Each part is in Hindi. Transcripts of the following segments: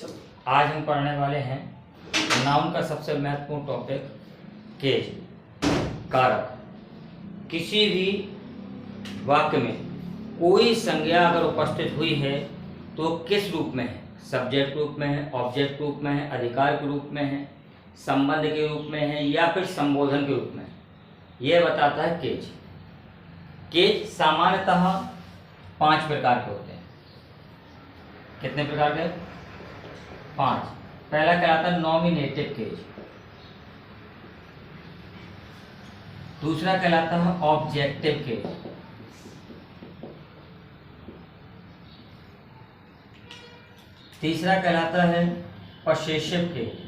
आज हम पढ़ने वाले हैं नाउन का सबसे महत्वपूर्ण टॉपिक केज, कारक। किसी भी वाक्य में कोई संज्ञा अगर उपस्थित हुई है तो किस रूप में है? सब्जेक्ट रूप में है, ऑब्जेक्ट रूप में है, अधिकार के रूप में है, संबंध के रूप में है या फिर संबोधन के रूप में है, यह बताता है केज। केज सामान्यतः 5 प्रकार के होते हैं। कितने प्रकार के? 5। पहला कहलाता है नॉमिनेटिव केज, दूसरा कहलाता है ऑब्जेक्टिव केज, तीसरा कहलाता है पसेसिव केज,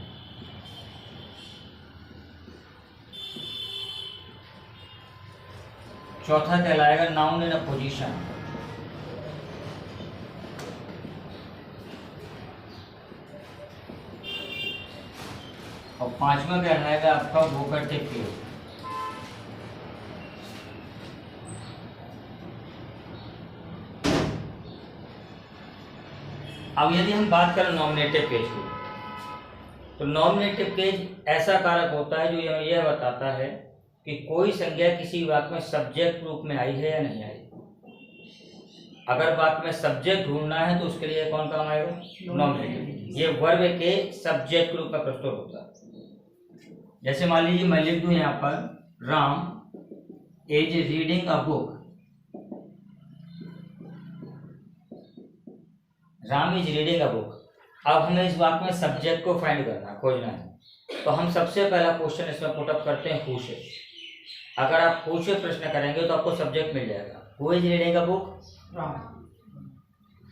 चौथा कहलाएगा नाउन इन अ पोजीशन, और पांचवा कहलाएगा आपका वोकेटिव केज। अब यदि हम बात करें नॉमिनेटिव केज की, तो नॉमिनेटिव केज ऐसा कारक होता है जो यह बताता है कि कोई संज्ञा किसी वाक्य में सब्जेक्ट रूप में आई है या नहीं आई। अगर वाक्य में सब्जेक्ट ढूंढना है तो उसके लिए कौन काम आएगा? नॉमिनेटिव। ये वर्ब के सब्जेक्ट के रूप में प्रस्तुत होता है। जैसे मान लीजिए मैं लिख दूं यहाँ पर Ram is reading a book. Ram is reading a book. अब हमें इस वाक्य में सब्जेक्ट को फाइंड करना, खोजना है, तो हम सबसे पहला क्वेश्चन इसमें पुटअप करते हैं हु से। अगर आप हु से प्रश्न करेंगे तो आपको सब्जेक्ट मिल जाएगा। Who is reading a book?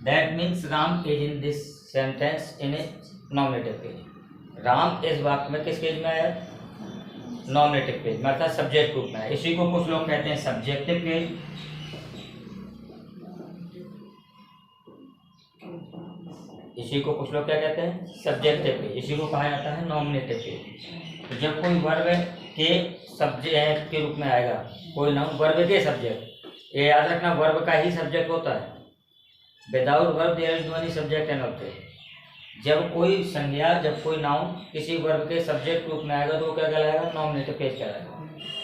That means Ram is in this sentence in a nominative case. Ram इस वाक्य में किस केज में आया? नॉमिनेटिव केज, मतलब सब्जेक्ट रूप में। इसी को कुछ लोग कहते हैं सब्जेक्टिव केज, इसी को कुछ लोग क्या कहते हैं? Subjective case. इसी को कहा जाता है नॉमिनेटिव केज। तो जब कोई वर्ब के सब्जेक्ट के रूप में आएगा, कोई नाउन वर्ब के सब्जेक्ट, ये याद रखना वर्ब का ही सब्जेक्ट होता है। Without verb there is no any subject and object. जब कोई संज्ञा, जब कोई नाउन किसी वर्ब के सब्जेक्ट रूप में आएगा तो वो क्या कहलाएगा? नॉमिनेटिव केज कहलाएगा।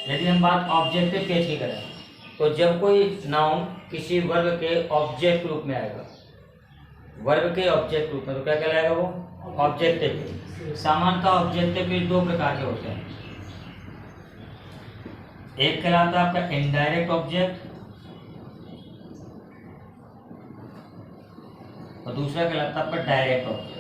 यदि हम बात ऑब्जेक्टिव केज की करें तो जब कोई नाउन किसी वर्ब के ऑब्जेक्ट रूप में आएगा, वर्ब के ऑब्जेक्ट रूप में, तो क्या कहलाएगा वो? Objective case. सामान्यतः ऑब्जेक्टिव केज 2 प्रकार के होते हैं। एक कहलाता है आपका इनडायरेक्ट ऑब्जेक्ट और दूसरा कहलाता है आपका डायरेक्ट ऑब्जेक्ट।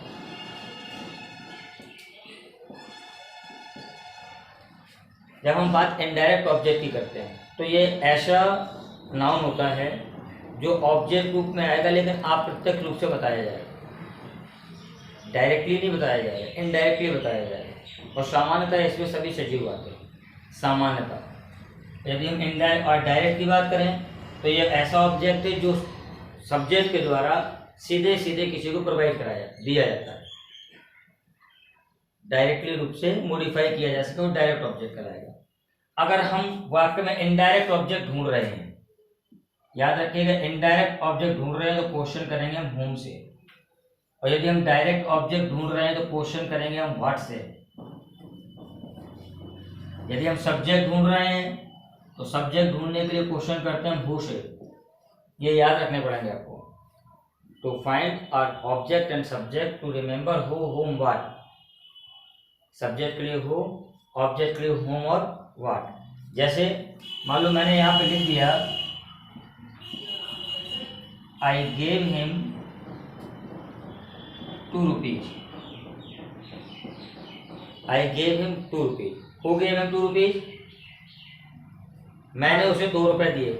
जब हम बात इनडायरेक्ट ऑब्जेक्ट की करते हैं तो ये ऐसा नाउन होता है जो ऑब्जेक्ट रूप में आएगा लेकिन अप्रत्यक्ष रूप से बताया जाएगा। डायरेक्टली नहीं बताया जाएगा, इनडायरेक्टली बताया जाएगा। और सामान्यतः इसमें सभी सजीव आते हैं। सामान्यतः यदि हम इनडायरेक्ट और डायरेक्ट की बात करें तो ये ऐसा ऑब्जेक्ट है जो सब्जेक्ट के द्वारा सीधे सीधे किसी को प्रोवाइड कराया दिया जाता है। डायरेक्टली रूप से मॉडिफाई किया जा सके वो डायरेक्ट ऑब्जेक्ट कहलाएगा। अगर हम वाक्य में इनडायरेक्ट ऑब्जेक्ट ढूंढ रहे हैं, याद रखिएगा इनडायरेक्ट ऑब्जेक्ट ढूंढ रहे हैं तो क्वेश्चन करेंगे हम whom से, और यदि हम डायरेक्ट ऑब्जेक्ट ढूंढ रहे हैं तो क्वेश्चन करेंगे हम what से। यदि हम सब्जेक्ट ढूंढ रहे हैं तो सब्जेक्ट ढूंढने के लिए क्वेश्चन करते हैं हम who से। ये याद रखने पड़ेंगे आपको। To find our object and subject, to remember who, whom, what। Subject के लिए who, ऑब्जेक्ट के लिए whom और what। जैसे मान लो मैंने यहाँ पे लिख दिया I gave him 2 rupees। I gave him 2 rupees। Who gave him 2 rupees? मैंने उसे 2 रुपए दिए।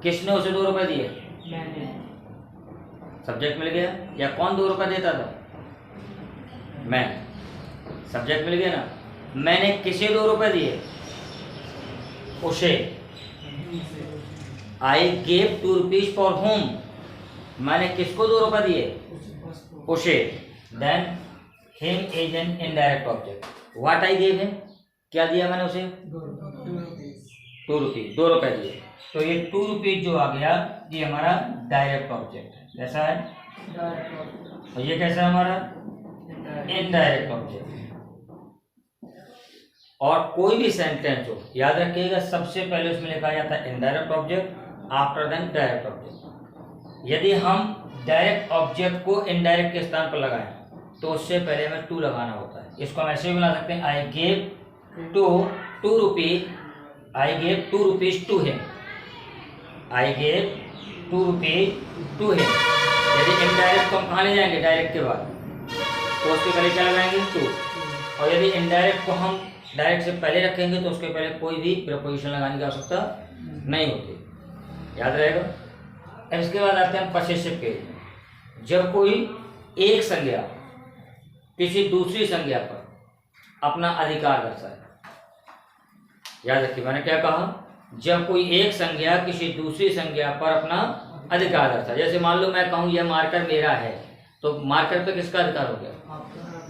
किसने उसे 2 रुपए दिए? मैंने। सब्जेक्ट मिल गया। या कौन 2 रुपए देता था? मैं। सब्जेक्ट मिल गया ना। मैंने किसे 2 रुपए दिए? उसे। I gave 2 rupees for whom? मैंने किसको 2 रुपए दिए? उसे। Then him is an indirect object. What I gave him? क्या दिया मैंने उसे? 2 रुपीज। 2 रुपए दिए। तो ये 2 रुपीज जो आ गया ये हमारा डायरेक्ट ऑब्जेक्ट है। कैसा है? और ये कैसा है हमारा? Indirect object. और कोई भी सेंटेंस हो, याद रखिएगा सबसे पहले उसमें लिखा जाता है indirect object, after then direct object. यदि हम डायरेक्ट ऑब्जेक्ट को इनडायरेक्ट के स्थान पर लगाएं तो उससे पहले हमें टू लगाना होता है। इसको हम ऐसे भी बना सकते हैं, I gave two rupees, I gave 2 rupees to him, I gave 2 rupees to him. यदि इनडायरेक्ट तो हम कहाँ ले जाएंगे? डायरेक्ट के बाद, तो उसके पहले क्या लगाएंगे? टू। और यदि इनडायरेक्ट को हम डायरेक्ट से पहले रखेंगे तो उसके पहले कोई भी प्रपोजिशन लगाने की आवश्यकता नहीं होती, याद रहेगा। अब इसके बाद आते हैं पसेसिव के। जब कोई एक संज्ञा किसी दूसरी संज्ञा पर अपना अधिकार दर्शाए, याद रखिए मैंने क्या कहा, जब कोई एक संज्ञा किसी दूसरी संज्ञा पर अपना अधिकार दर्शाए। जैसे मान लो मैं कहूँ यह मार्कर मेरा है, तो मार्कर पे किसका अधिकार हो गया?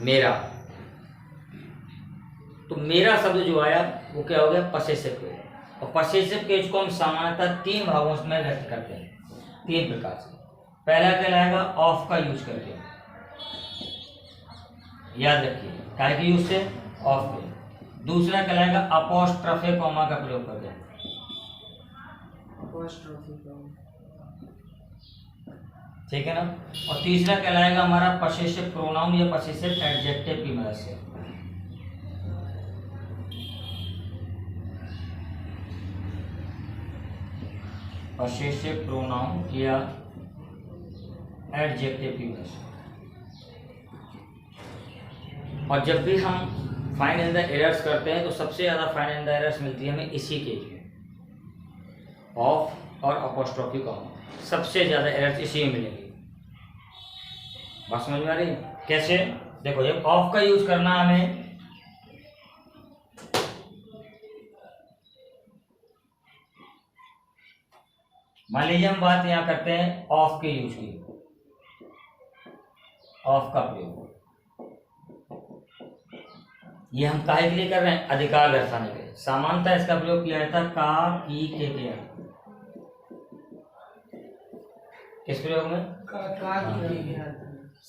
मेरा। तो मेरा शब्द जो आया वो क्या हो गया? Possessive case. और पसेसिव केस को हम सामान्यतः 3 भागों में व्यक्त करते हैं, 3 प्रकार से। पहला कहलाएगा ऑफ का यूज करके, याद रखिए काय के यूज से? ऑफ के। दूसरा कहलाएगा अपोस्ट्रोफे कॉमा का प्रयोग करके, ठीक है ना। और तीसरा कहलाएगा हमारा पसेसिव प्रोनाउन या पसेसिव एडजेक्टिव की मदद से। पसेसिव प्रोनाउन या एडजेक्टिव की मदद से। और जब भी हम फाइंड इन द एरर्स करते हैं तो सबसे ज़्यादा फाइंड इन द एरर्स मिलती है हमें इसी केस में, ऑफ और अपोस्ट्रोफी कॉमा। सबसे ज़्यादा एरर्स इसी में मिलेंगी। बात समझ में आ रही है? कैसे? देखो जब ऑफ का यूज करना हमें, मान लीजिए हम बात यहाँ करते हैं ऑफ के यूज की, ऑफ का प्रयोग ये हम काहे के लिए कर रहे हैं? अधिकार दर्शाने के लिए। सामान्यतः इसका प्रयोग किया जाता है का, की, के। किस प्रयोग में?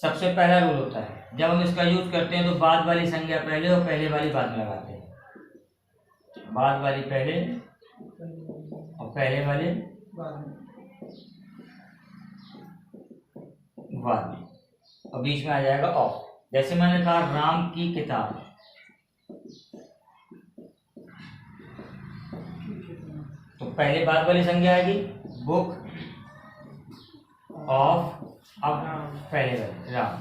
सबसे पहला रूल होता है जब हम इसका यूज करते हैं तो बाद वाली संज्ञा पहले और पहले वाली बाद में लगाते हैं। बाद वाली पहले और पहले वाले बाद में, और बीच में आ जाएगा ऑफ। जैसे मैंने कहा राम की किताब, तो पहले बाद वाली संज्ञा आएगी बुक ऑफ, अब पहले वाली राम,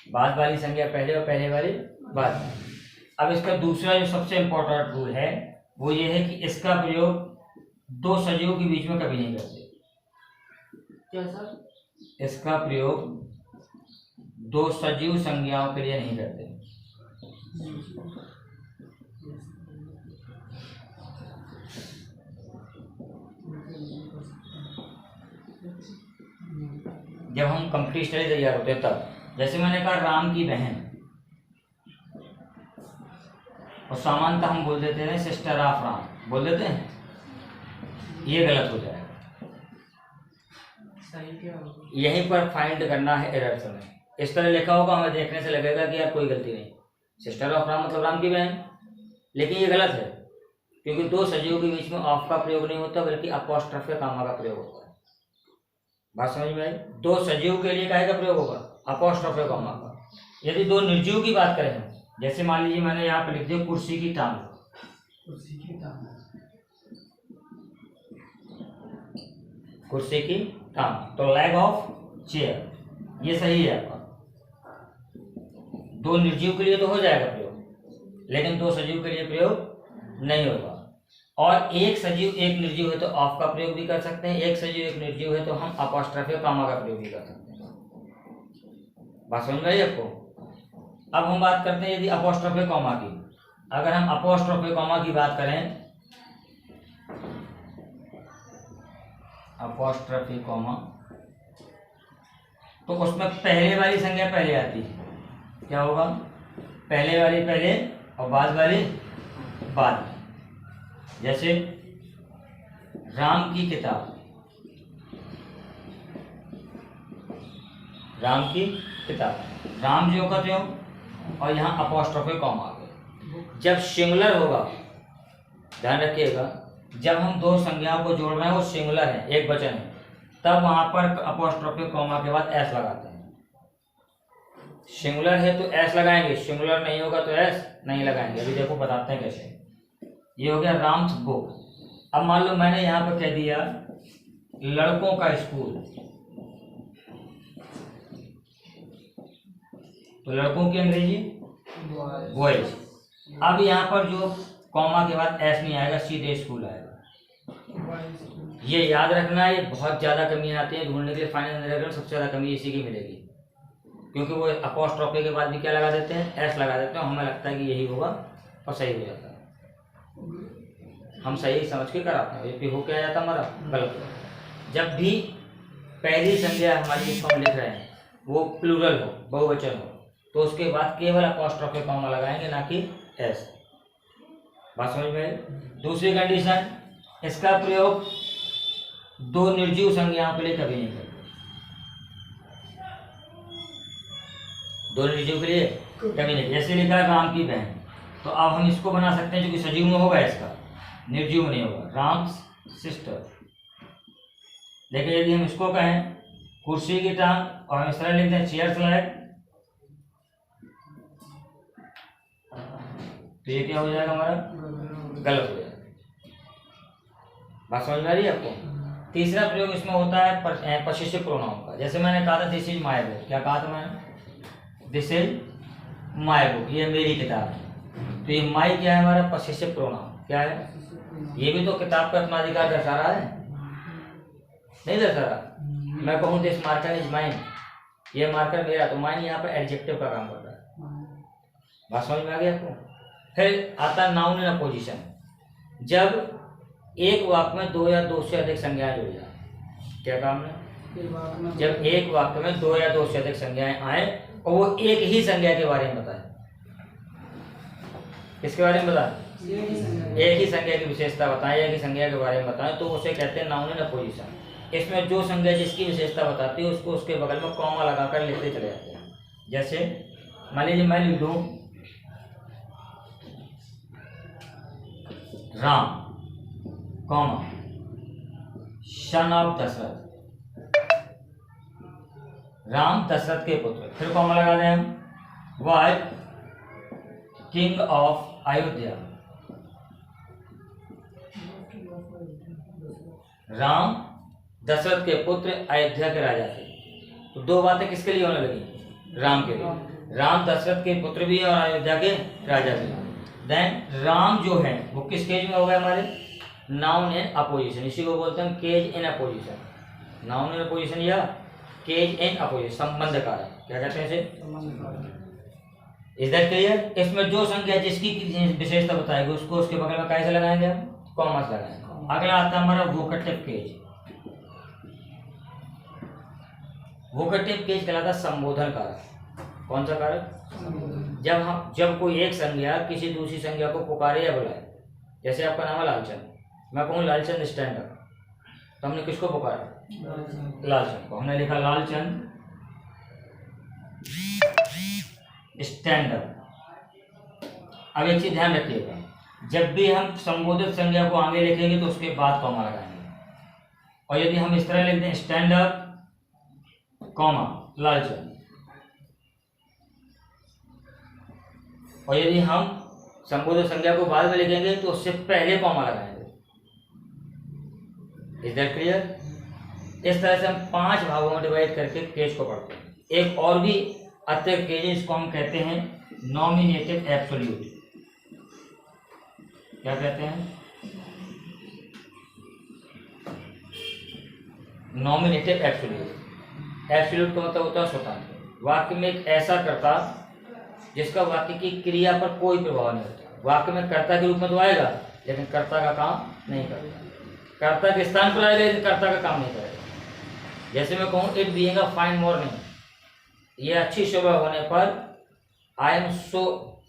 बाद वाली संज्ञा पहले और पहले वाली बाद में। अब इसका दूसरा जो सबसे इंपॉर्टेंट रूल है वो ये है कि इसका प्रयोग 2 सजीवों के बीच में कभी नहीं करते। क्या सर? इसका प्रयोग 2 सजीव संज्ञाओं के लिए नहीं करते। जब हम कंप्लीट स्टडी तैयार होते हैं तब, जैसे मैंने कहा राम की बहन, और सामान्यतः हम बोल देते हैं सिस्टर ऑफ राम, बोल देते हैं, ये गलत हो जाएगा। यहीं पर फाइंड करना है एरर समय। इस तरह लिखा होगा, हमें देखने से लगेगा कि यार कोई गलती नहीं, सिस्टर ऑफ राम मतलब राम की बहन, लेकिन ये गलत है क्योंकि 2 सजीवों के बीच में ऑफ का प्रयोग नहीं होता बल्कि अपोस्ट्रोफे कॉमा का प्रयोग होता है। बात समझ में आई? 2 सजीव के लिए काहे का प्रयोग होगा? अपोस्ट्रोफे कॉमा का। यदि 2 निर्जीव की बात करें, जैसे मान लीजिए मैंने यहाँ पर लिख दिया कुर्सी की टांग, कुर्सी की टांग, कुर्सी की टांग, तो लैग ऑफ चेयर, ये सही है आपका। 2 निर्जीव के लिए तो हो जाएगा प्रयोग, लेकिन 2 सजीव के लिए प्रयोग नहीं होगा। और एक सजीव एक निर्जीव है तो ऑफ का प्रयोग भी कर सकते हैं, एक सजीव एक निर्जीव है तो हम अपोस्ट्रोफे कॉमा का प्रयोग भी कर सकते हैं। बात समझ में आई आपको? अब हम बात करते हैं यदि अपोस्ट्रोफे कॉमा की। अगर हम अपोस्ट्रोफे कॉमा की बात करें, अपोस्ट्रोफे कॉमा, तो उसमें पहले वाली संज्ञा पहले आती है। क्या होगा? पहले वाली पहले और बाद वाली बाद में। जैसे राम की किताब, राम की किताब, राम जो कहते हो और यहाँ अपॉस्ट्रोफे कॉमा आ गया। जब सिंगुलर होगा, ध्यान रखिएगा, जब हम दो संज्ञाओं को जोड़ रहे हैं वो सिंगुलर है, एक वचन है, तब वहां पर अपॉस्ट्रोफे कॉमा के बाद एस लगाते हैं। सिंगुलर है तो एस लगाएंगे, सिंगुलर नहीं होगा तो एस नहीं लगाएंगे। अभी देखो बताते हैं कैसे। ये हो गया राम्स बुक। अब मान लो मैंने यहाँ पर कह दिया लड़कों का स्कूल, तो लड़कों की अंग्रेजी बॉयज। अब यहाँ पर जो कॉमा के बाद एस नहीं आएगा, सीधे स्कूल आएगा। ये याद रखना, ये बहुत ज़्यादा कमियाँ आती हैं ढूंढने के लिए। फाइनल सबसे ज़्यादा कमी इसी की मिलेगी, क्योंकि वो अपॉस्ट्रोफे के बाद भी क्या लगा देते हैं, एस लगा देते हैं। हमें लगता है कि यही होगा और सही हो जाता है, हम सही समझ के कराते हैं। ये हो क्या जाता हमारा गलत। जब भी पहली संज्ञा हमारी जिसको हम लिख रहे हैं वो प्लूरल हो, बहुवचन हो, तो उसके बाद केवल अपॉस्ट्रोफे कॉमा लगाएंगे, ना कि एस। बात समझ में। दूसरी कंडीशन, इसका प्रयोग दो निर्जीव संज्ञाओं के लिए कभी नहीं करते। दो निर्जीव के लिए कभी नहीं। जैसे लिखा है राम की बहन, तो अब हम इसको बना सकते हैं जो कि सजीव में होगा, इसका निर्जीव में नहीं होगा, राम्स सिस्टर। लेकिन यदि हम इसको कहें कुर्सी की टांग और हम इस तरह लिखते हैं चेयर्स लाइक, तो ये क्या हो जाएगा हमारा, गलत हो जाएगा। बात समझ में आ रही है आपको। तीसरा प्रयोग इसमें होता है पशिष्य प्रोनाउन का। जैसे मैंने कहा था दिस इज माय बुक, क्या कहा था मैंने, दिस इज माय बुक, ये मेरी किताब है। तो ये माई क्या है हमारा, पशिष्य प्रोनाउन क्या है, ये भी तो किताब का अपना अधिकार दर्शा रहा है, नहीं दर्शा रहा। मैं कहूँ दिस मार्कर इज माइन, ये मार्कर मेरा, तो माइन यहाँ पर एडजेक्टिव का काम कर रहा है। बात समझ में आ गई आपको। फिर आता नाउन इन अपोजिशन। जब एक वाक्य में दो या दो से अधिक संज्ञाएं जुड़ जाए, क्या काम है, जब एक वाक्य में दो या दो से अधिक संज्ञाएं आए और वो एक ही संज्ञा के बारे में बताए। किसके बारे में बताए, एक ही संज्ञा की विशेषता बताएं, एक ही संज्ञा के बारे में बताएं, तो उसे कहते हैं नाउन इन अपोजिशन। इसमें जो संज्ञा जिसकी विशेषता बताती है उसको उसके बगल में कॉमा लगाकर लिखते चले जाते हैं। जैसे मान लीजिए मैं लिख दूं Ram comma son of Dasharath, Ram Dasharath के पुत्र, फिर कॉमा लगा दें हम, was king of Ayodhya, Ram Dasharath के पुत्र अयोध्या के राजा थे। तो दो बातें किसके लिए होने लगी, राम के लिए। राम दशरथ के पुत्र भी हैं और अयोध्या के राजा भी हैं। देन राम जो है वो किस केज में हो गए हमारे, नाउन इन अपोजिशन। इसी को बोलते हैं case in apposition. Noun in apposition या केज इन अपोजिशन, संबंध कारक, क्या कहते हैं इसे। Is that clear. इसमें जो संख्या जिसकी विशेषता बताएगी उसको उसके बगल में कैसे लगाएंगे हम, कॉमा से लगाएंगे। अगला आता है हमारा वोकेटिव केज। वोकेटिव केज कहलाता है संबोधन कारक। कौन सा कारक, जब कोई एक संज्ञा किसी दूसरी संज्ञा को पुकारे या बुलाए। जैसे आपका नाम है लालचंद, मैं कहूँ लालचंद स्टैंड अप, तो हमने किसको पुकारा, लालचंद को। हमने लिखा लालचंद स्टैंड अप। अब एक चीज ध्यान रखिएगा, जब भी हम संबोधित संज्ञा को आगे लिखेंगे तो उसके बाद कॉमा लगाएंगे। और यदि हम इस तरह लिख दें स्टैंड अप कॉमा लालचंद, और यदि हम संबोधित संज्ञा को बाद में लिखेंगे तो उससे पहले कॉमा लगाएंगे। Is that clear. इस तरह से हम 5 भागों में डिवाइड करके केज को पढ़ते हैं। एक और भी अतिरिक्त केज, इसको हम कहते हैं नॉमिनेटिव एब्सोल्यूट। क्या कहते हैं, नॉमिनेटिव एब्सोल्यूट। एब्सोल्यूट का मतलब होता है स्वतंत्र। वाक्य में एक ऐसा कर्ता जिसका वाक्य की क्रिया पर कोई प्रभाव नहीं होता। वाक्य में कर्ता के रूप में तो आएगा लेकिन कर्ता का काम नहीं करता, कर्ता के स्थान पर आएगा लेकिन कर्ता का काम नहीं करेगा। जैसे मैं कहूँ it being a fine morning, ये अच्छी सुबह होने पर आई एम सो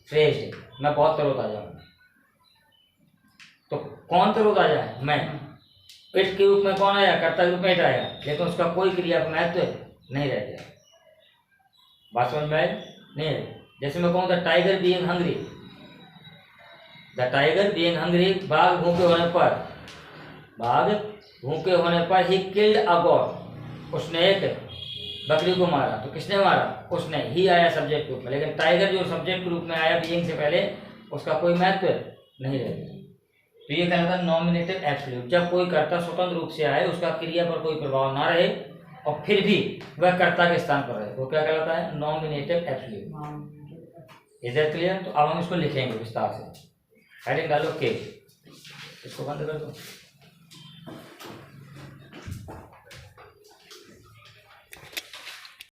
फ्रेश, मैं बहुत तरोताजा हूँ। तो कौन तरोताजा है, मैं। इट के रूप में कौन आया, कर्ता के रूप में इट आया, लेकिन उसका कोई क्रिया का महत्व नहीं रह गया। बात समझ में आई? नहीं है। जैसे मैं कहूँ the tiger being hungry, the tiger being hungry, बाघ भूखे होने पर ही किल्ड अ गॉट, उसने एक बकरी को मारा। तो किसने मारा? उसने। ही आया सब्जेक्ट के रूप में, लेकिन टाइगर जो सब्जेक्ट के रूप में आया बीइंग से पहले, उसका कोई महत्व नहीं रहेगा। तो ये कहना था नॉमिनेटिव एब्सोल्यूट, जब कोई कर्ता स्वतंत्र रूप से आए, उसका क्रिया पर कोई प्रभाव ना रहे और फिर भी वह कर्ता के स्थान पर रहे, वो क्या कहलाता है? Nominative absolute. Is that clear? तो अब हम इसको लिखेंगे विस्तार से। हेडिंग डालो के, इसको बंद कर दो।